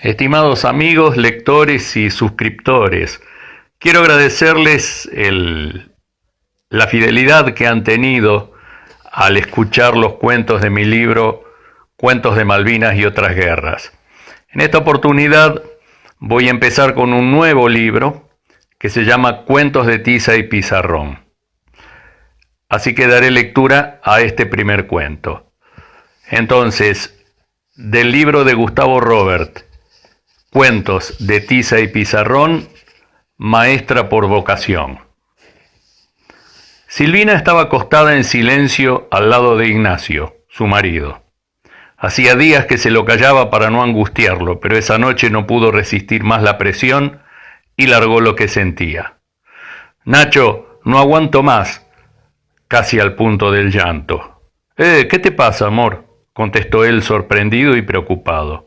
Estimados amigos, lectores y suscriptores, quiero agradecerles la fidelidad que han tenido al escuchar los cuentos de mi libro Cuentos de Malvinas y otras guerras. En esta oportunidad voy a empezar con un nuevo libro que se llama Cuentos de Tiza y Pizarrón. Así que daré lectura a este primer cuento. Entonces, del libro de Gustavo Robert, Cuentos de Tiza y Pizarrón, maestra por vocación. Silvina estaba acostada en silencio al lado de Ignacio, su marido. Hacía días que se lo callaba para no angustiarlo, pero esa noche no pudo resistir más la presión y largó lo que sentía. Nacho, no aguanto más, casi al punto del llanto. ¿Qué te pasa, amor?, contestó él sorprendido y preocupado.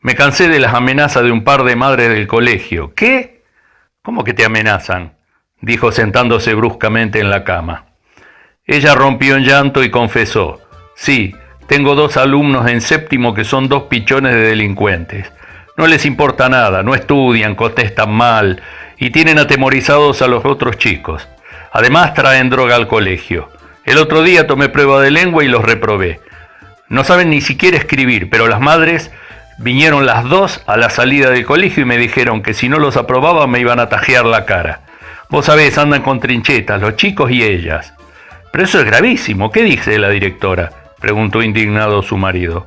Me cansé de las amenazas de un par de madres del colegio. ¿Qué? ¿Cómo que te amenazan?, dijo sentándose bruscamente en la cama. Ella rompió en llanto y confesó: sí, tengo 2 alumnos en séptimo que son 2 pichones de delincuentes. No les importa nada, no estudian, contestan mal y tienen atemorizados a los otros chicos. Además traen droga al colegio. El otro día tomé prueba de lengua y los reprobé. No saben ni siquiera escribir, pero las madres vinieron las 2 a la salida del colegio y me dijeron que si no los aprobaba me iban a tajear la cara. Vos sabés, andan con trinchetas, los chicos y ellas. Pero eso es gravísimo, ¿qué dice la directora?, preguntó indignado su marido.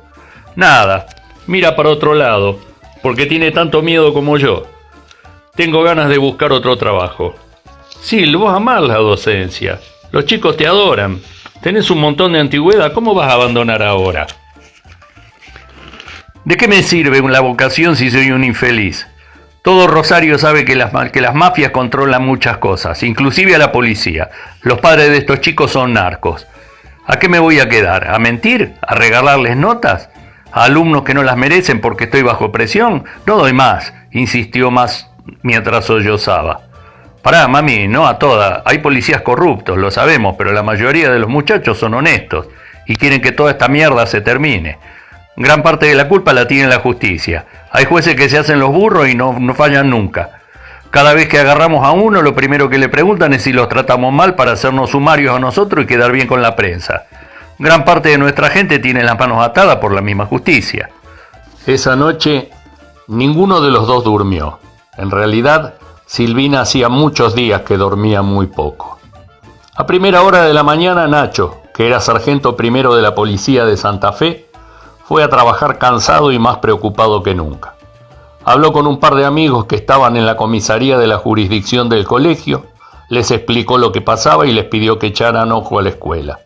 Nada, mira para otro lado, porque tiene tanto miedo como yo. Tengo ganas de buscar otro trabajo. Sí, vos amás la docencia, los chicos te adoran, tenés un montón de antigüedad, ¿cómo vas a abandonar ahora? ¿De qué me sirve la vocación si soy un infeliz? Todo Rosario sabe que las mafias controlan muchas cosas, inclusive a la policía. Los padres de estos chicos son narcos. ¿A qué me voy a quedar? ¿A mentir? ¿A regalarles notas? ¿A alumnos que no las merecen porque estoy bajo presión? No doy más, insistió más mientras sollozaba. Pará, mami, no a todas. Hay policías corruptos, lo sabemos, pero la mayoría de los muchachos son honestos y quieren que toda esta mierda se termine. Gran parte de la culpa la tiene la justicia. Hay jueces que se hacen los burros y no fallan nunca. Cada vez que agarramos a uno, lo primero que le preguntan es si los tratamos mal para hacernos sumarios a nosotros y quedar bien con la prensa. Gran parte de nuestra gente tiene las manos atadas por la misma justicia. Esa noche, ninguno de los 2 durmió. En realidad, Silvina hacía muchos días que dormía muy poco. A primera hora de la mañana, Nacho, que era sargento primero de la policía de Santa Fe, fue a trabajar cansado y más preocupado que nunca. Habló con un par de amigos que estaban en la comisaría de la jurisdicción del colegio, les explicó lo que pasaba y les pidió que echaran ojo a la escuela.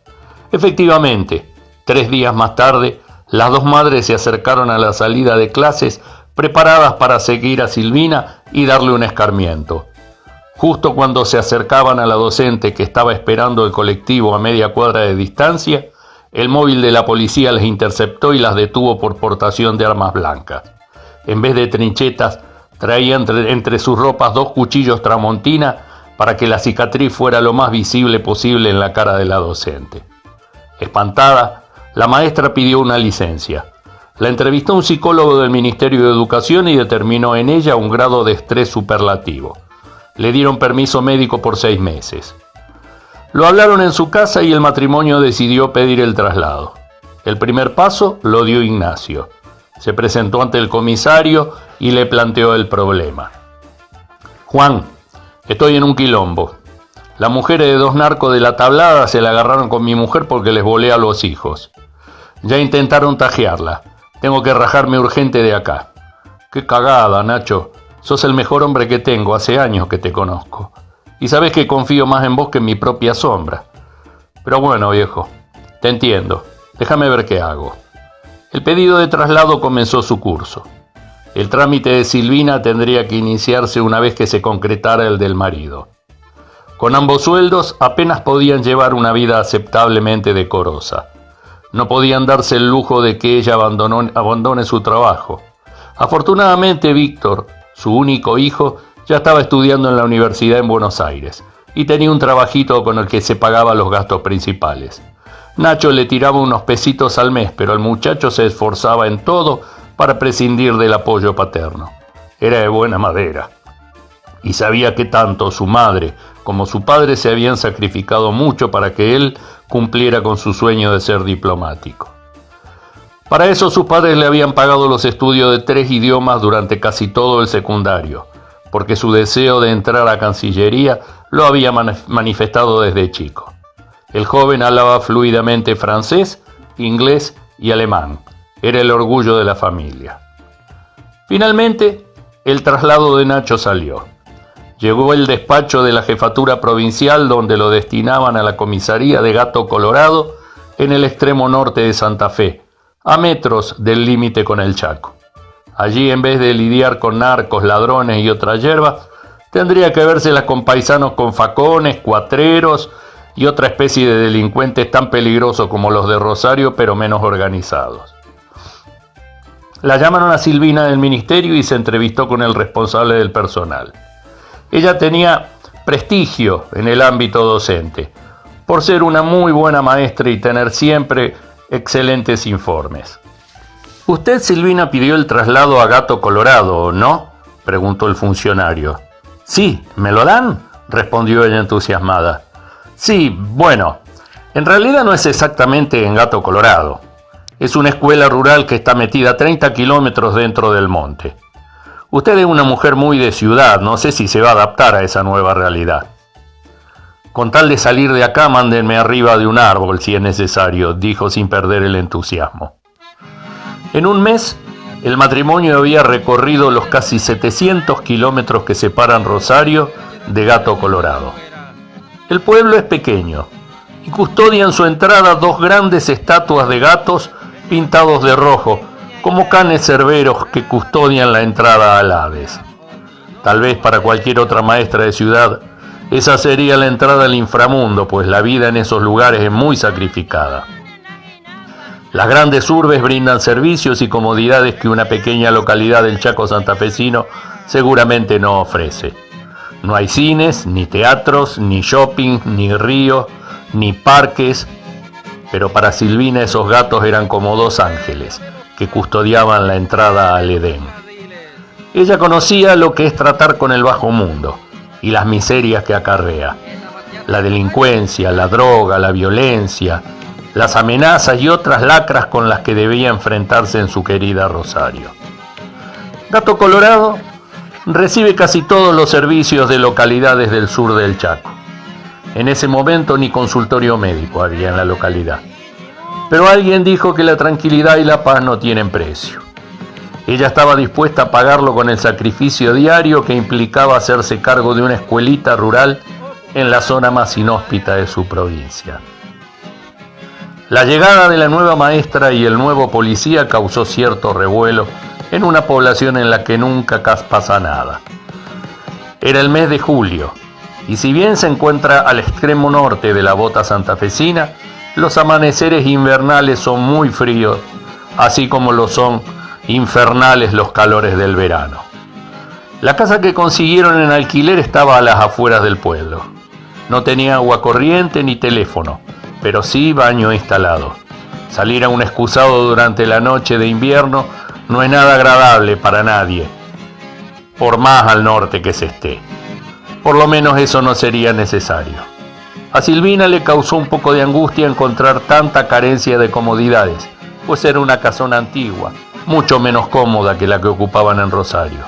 Efectivamente, 3 días más tarde, las 2 madres se acercaron a la salida de clases preparadas para seguir a Silvina y darle un escarmiento. Justo cuando se acercaban a la docente que estaba esperando el colectivo a media cuadra de distancia, el móvil de la policía les interceptó y las detuvo por portación de armas blancas. En vez de trinchetas, traía entre sus ropas 2 cuchillos tramontina para que la cicatriz fuera lo más visible posible en la cara de la docente. Espantada, la maestra pidió una licencia. La entrevistó un psicólogo del Ministerio de Educación y determinó en ella un grado de estrés superlativo. Le dieron permiso médico por 6 meses. Lo hablaron en su casa y el matrimonio decidió pedir el traslado. El primer paso lo dio Ignacio. Se presentó ante el comisario y le planteó el problema. Juan, estoy en un quilombo. Las mujeres de 2 narcos de la tablada se la agarraron con mi mujer porque les volé a los hijos. Ya intentaron tajearla. Tengo que rajarme urgente de acá. Qué cagada, Nacho. Sos el mejor hombre que tengo, hace años que te conozco. Y sabés que confío más en vos que en mi propia sombra. Pero bueno, viejo, te entiendo. Déjame ver qué hago. El pedido de traslado comenzó su curso. El trámite de Silvina tendría que iniciarse una vez que se concretara el del marido. Con ambos sueldos apenas podían llevar una vida aceptablemente decorosa. No podían darse el lujo de que ella abandone su trabajo. Afortunadamente, Víctor, su único hijo, ya estaba estudiando en la universidad en Buenos Aires y tenía un trabajito con el que se pagaba los gastos principales. Nacho le tiraba unos pesitos al mes, pero el muchacho se esforzaba en todo para prescindir del apoyo paterno. Era de buena madera y sabía que tanto su madre como su padre se habían sacrificado mucho para que él cumpliera con su sueño de ser diplomático. Para eso sus padres le habían pagado los estudios de 3 idiomas durante casi todo el secundario, porque su deseo de entrar a Cancillería lo había manifestado desde chico. El joven hablaba fluidamente francés, inglés y alemán. Era el orgullo de la familia. Finalmente, el traslado de Nacho salió. Llegó al despacho de la jefatura provincial, donde lo destinaban a la comisaría de Gato Colorado, en el extremo norte de Santa Fe, a metros del límite con el Chaco. Allí, en vez de lidiar con narcos, ladrones y otras hierbas, tendría que vérselas con paisanos con facones, cuatreros y otra especie de delincuentes tan peligrosos como los de Rosario, pero menos organizados. La llamaron a Silvina del ministerio y se entrevistó con el responsable del personal. Ella tenía prestigio en el ámbito docente, por ser una muy buena maestra y tener siempre excelentes informes. «Usted, Silvina, pidió el traslado a Gato Colorado, ¿no?», preguntó el funcionario. «Sí, ¿me lo dan?», respondió ella entusiasmada. «Sí, bueno, en realidad no es exactamente en Gato Colorado. Es una escuela rural que está metida 30 kilómetros dentro del monte. Usted es una mujer muy de ciudad, no sé si se va a adaptar a esa nueva realidad. Con tal de salir de acá, mándenme arriba de un árbol si es necesario», dijo sin perder el entusiasmo. En un mes, el matrimonio había recorrido los casi 700 kilómetros que separan Rosario de Gato Colorado. El pueblo es pequeño y custodian su entrada 2 grandes estatuas de gatos pintados de rojo, como canes cerberos que custodian la entrada al Hades. Tal vez para cualquier otra maestra de ciudad, esa sería la entrada al inframundo, pues la vida en esos lugares es muy sacrificada. Las grandes urbes brindan servicios y comodidades que una pequeña localidad del Chaco santafesino seguramente no ofrece. No hay cines, ni teatros, ni shopping, ni ríos, ni parques, pero para Silvina esos gatos eran como 2 ángeles que custodiaban la entrada al Edén. Ella conocía lo que es tratar con el bajo mundo y las miserias que acarrea, la delincuencia, la droga, la violencia, las amenazas y otras lacras con las que debía enfrentarse en su querida Rosario. Gato Colorado recibe casi todos los servicios de localidades del sur del Chaco. En ese momento ni consultorio médico había en la localidad. Pero alguien dijo que la tranquilidad y la paz no tienen precio. Ella estaba dispuesta a pagarlo con el sacrificio diario que implicaba hacerse cargo de una escuelita rural en la zona más inhóspita de su provincia. La llegada de la nueva maestra y el nuevo policía causó cierto revuelo en una población en la que nunca pasa nada. Era el mes de julio, y si bien se encuentra al extremo norte de la bota santafesina, los amaneceres invernales son muy fríos, así como lo son infernales los calores del verano. La casa que consiguieron en alquiler estaba a las afueras del pueblo. No tenía agua corriente ni teléfono, pero sí baño instalado. Salir a un excusado durante la noche de invierno no es nada agradable para nadie, por más al norte que se esté. Por lo menos eso no sería necesario. A Silvina le causó un poco de angustia encontrar tanta carencia de comodidades, pues era una casona antigua, mucho menos cómoda que la que ocupaban en Rosario.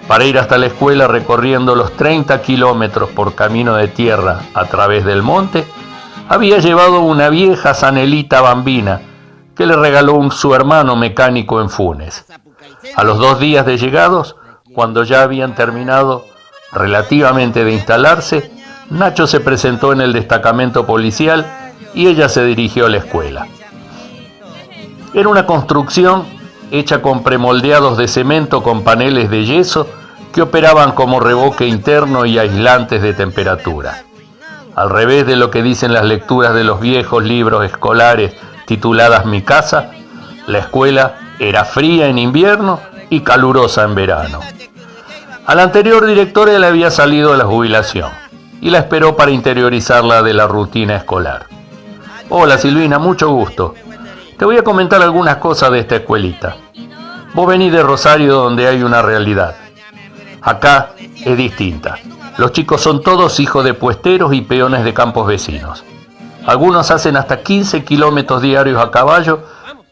Para ir hasta la escuela recorriendo los 30 kilómetros por camino de tierra a través del monte, había llevado una vieja Sanelita bambina que le regaló su hermano mecánico en Funes. A los 2 días de llegados, cuando ya habían terminado relativamente de instalarse, Nacho se presentó en el destacamento policial y ella se dirigió a la escuela. Era una construcción hecha con premoldeados de cemento con paneles de yeso que operaban como revoque interno y aislantes de temperatura. Al revés de lo que dicen las lecturas de los viejos libros escolares tituladas Mi casa, la escuela era fría en invierno y calurosa en verano. A la anterior directora le había salido la jubilación y la esperó para interiorizarla de la rutina escolar. «Hola Silvina, mucho gusto. Te voy a comentar algunas cosas de esta escuelita. Vos venís de Rosario, donde hay una realidad. Acá es distinta. Los chicos son todos hijos de puesteros y peones de campos vecinos. Algunos hacen hasta 15 kilómetros diarios a caballo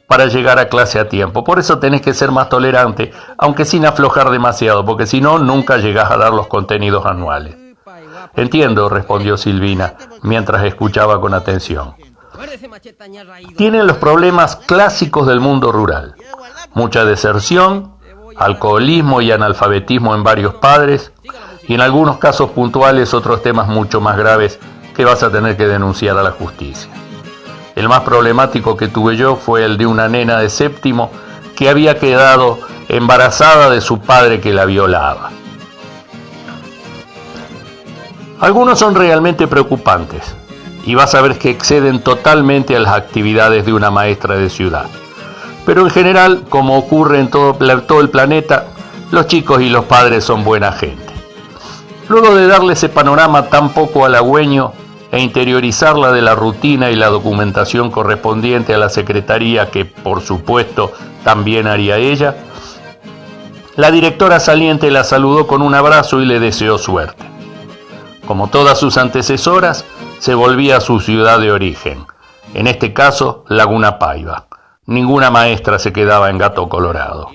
para llegar a clase a tiempo. Por eso tenés que ser más tolerante, aunque sin aflojar demasiado, porque si no, nunca llegás a dar los contenidos anuales. Entiendo, respondió Silvina, mientras escuchaba con atención. Tienen los problemas clásicos del mundo rural. Mucha deserción, alcoholismo y analfabetismo en varios padres, y en algunos casos puntuales otros temas mucho más graves que vas a tener que denunciar a la justicia. El más problemático que tuve yo fue el de una nena de séptimo que había quedado embarazada de su padre que la violaba. Algunos son realmente preocupantes y vas a ver que exceden totalmente a las actividades de una maestra de ciudad. Pero en general, como ocurre en todo el planeta, los chicos y los padres son buena gente. Luego de darle ese panorama tan poco halagüeño e interiorizarla de la rutina y la documentación correspondiente a la secretaría, que por supuesto también haría ella, la directora saliente la saludó con un abrazo y le deseó suerte. Como todas sus antecesoras, se volvía a su ciudad de origen, en este caso Laguna Paiva. Ninguna maestra se quedaba en Gato Colorado.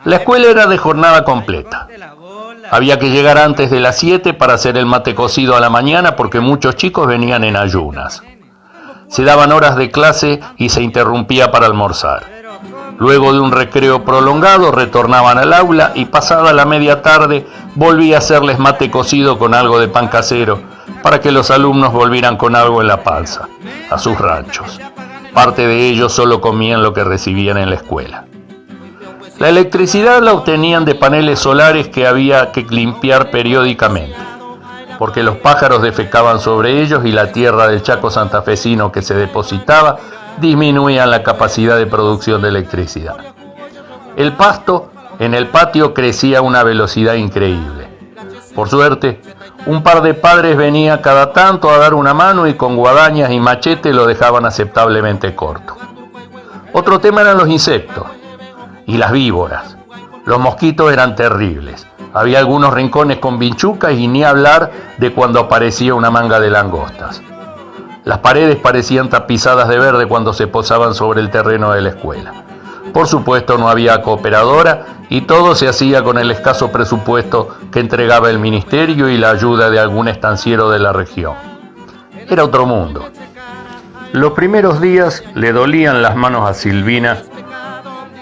La escuela era de jornada completa. Había que llegar antes de las 7 para hacer el mate cocido a la mañana porque muchos chicos venían en ayunas. Se daban horas de clase y se interrumpía para almorzar. Luego de un recreo prolongado retornaban al aula y pasada la media tarde volvía a hacerles mate cocido con algo de pan casero para que los alumnos volvieran con algo en la panza, a sus ranchos. Parte de ellos solo comían lo que recibían en la escuela. La electricidad la obtenían de paneles solares que había que limpiar periódicamente, porque los pájaros defecaban sobre ellos y la tierra del Chaco santafesino que se depositaba disminuía la capacidad de producción de electricidad. El pasto en el patio crecía a una velocidad increíble. Por suerte, un par de padres venía cada tanto a dar una mano y con guadañas y machete lo dejaban aceptablemente corto. Otro tema eran los insectos y las víboras. Los mosquitos eran terribles. Había algunos rincones con vinchucas y ni hablar de cuando aparecía una manga de langostas. Las paredes parecían tapizadas de verde cuando se posaban sobre el terreno de la escuela. Por supuesto no había cooperadora y todo se hacía con el escaso presupuesto que entregaba el ministerio y la ayuda de algún estanciero de la región. Era otro mundo. Los primeros días le dolían las manos a Silvina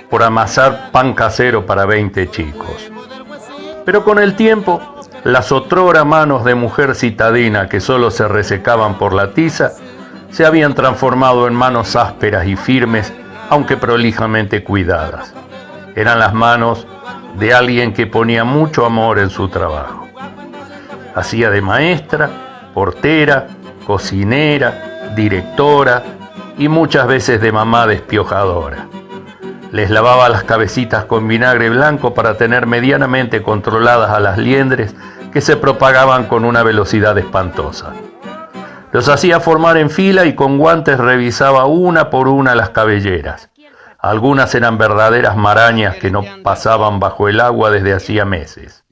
por amasar pan casero para 20 chicos. Pero con el tiempo, las otrora manos de mujer citadina que solo se resecaban por la tiza, se habían transformado en manos ásperas y firmes, aunque prolijamente cuidadas. Eran las manos de alguien que ponía mucho amor en su trabajo. Hacía de maestra, portera, cocinera, directora y muchas veces de mamá despiojadora. Les lavaba las cabecitas con vinagre blanco para tener medianamente controladas a las liendres que se propagaban con una velocidad espantosa. Los hacía formar en fila y con guantes revisaba una por una las cabelleras. Algunas eran verdaderas marañas que no pasaban bajo el agua desde hacía meses.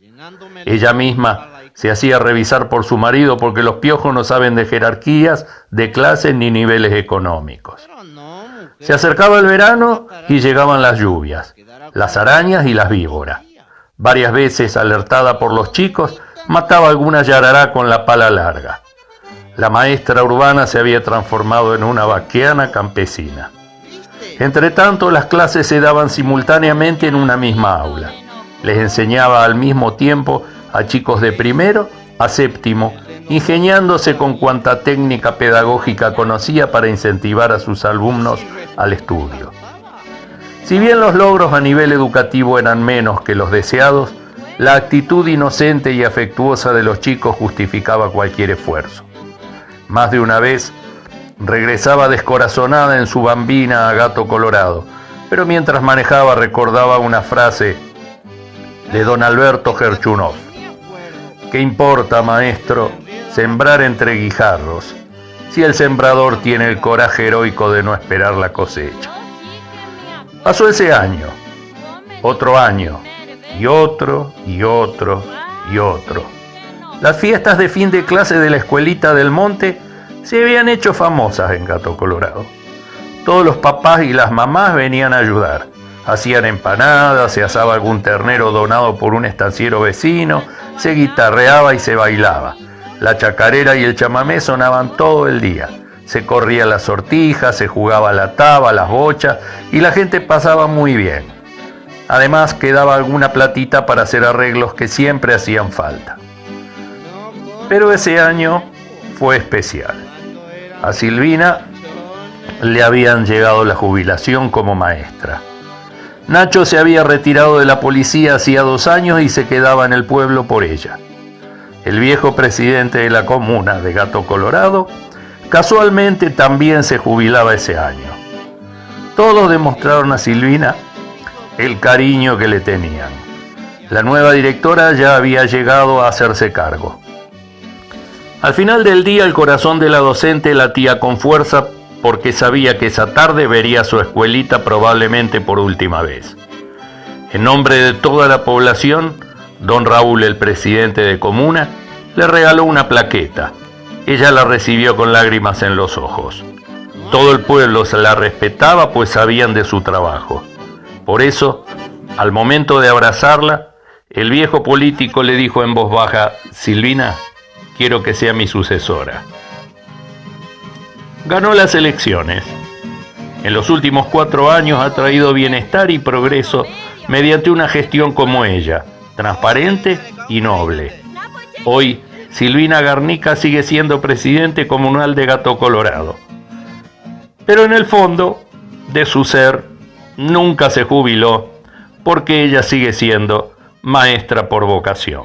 Ella misma se hacía revisar por su marido porque los piojos no saben de jerarquías, de clases ni niveles económicos. Se acercaba el verano y llegaban las lluvias, las arañas y las víboras. Varias veces, alertada por los chicos, mataba alguna yarará con la pala larga. La maestra urbana se había transformado en una vaqueana campesina. Entretanto, las clases se daban simultáneamente en una misma aula. Les enseñaba al mismo tiempo a chicos de primero a séptimo, ingeniándose con cuanta técnica pedagógica conocía para incentivar a sus alumnos al estudio. Si bien los logros a nivel educativo eran menos que los deseados, la actitud inocente y afectuosa de los chicos justificaba cualquier esfuerzo. Más de una vez regresaba descorazonada en su bambina a Gato Colorado, pero mientras manejaba recordaba una frase de don Alberto Gerchunov. ¿Qué importa, maestro, sembrar entre guijarros, si el sembrador tiene el coraje heroico de no esperar la cosecha? Pasó ese año, Otro año, y otro, y otro, y otro. Las fiestas de fin de clase de la escuelita del monte se habían hecho famosas en Gato Colorado. Todos los papás y las mamás venían a ayudar. Hacían empanadas, se asaba algún ternero donado por un estanciero vecino, se guitarreaba y se bailaba. La chacarera y el chamamé sonaban todo el día. Se corría las sortijas, se jugaba la taba, las bochas y la gente pasaba muy bien. Además quedaba alguna platita para hacer arreglos que siempre hacían falta. Pero ese año fue especial. A Silvina le habían llegado la jubilación como maestra. Nacho se había retirado de la policía hacía 2 años y se quedaba en el pueblo por ella. El viejo presidente de la comuna de Gato Colorado casualmente también se jubilaba ese año. Todos demostraron a Silvina el cariño que le tenían. La nueva directora ya había llegado a hacerse cargo. Al final del día el corazón de la docente latía con fuerza porque sabía que esa tarde vería su escuelita probablemente por última vez. En nombre de toda la población, don Raúl, el presidente de comuna, le regaló una plaqueta. Ella la recibió con lágrimas en los ojos. Todo el pueblo se la respetaba pues sabían de su trabajo. Por eso, al momento de abrazarla, el viejo político le dijo en voz baja: Silvina, quiero que sea mi sucesora. Ganó las elecciones. En los últimos 4 años ha traído bienestar y progreso mediante una gestión como ella, transparente y noble. Hoy, Silvina Garnica sigue siendo presidente comunal de Gato Colorado. Pero en el fondo de su ser, nunca se jubiló porque ella sigue siendo maestra por vocación.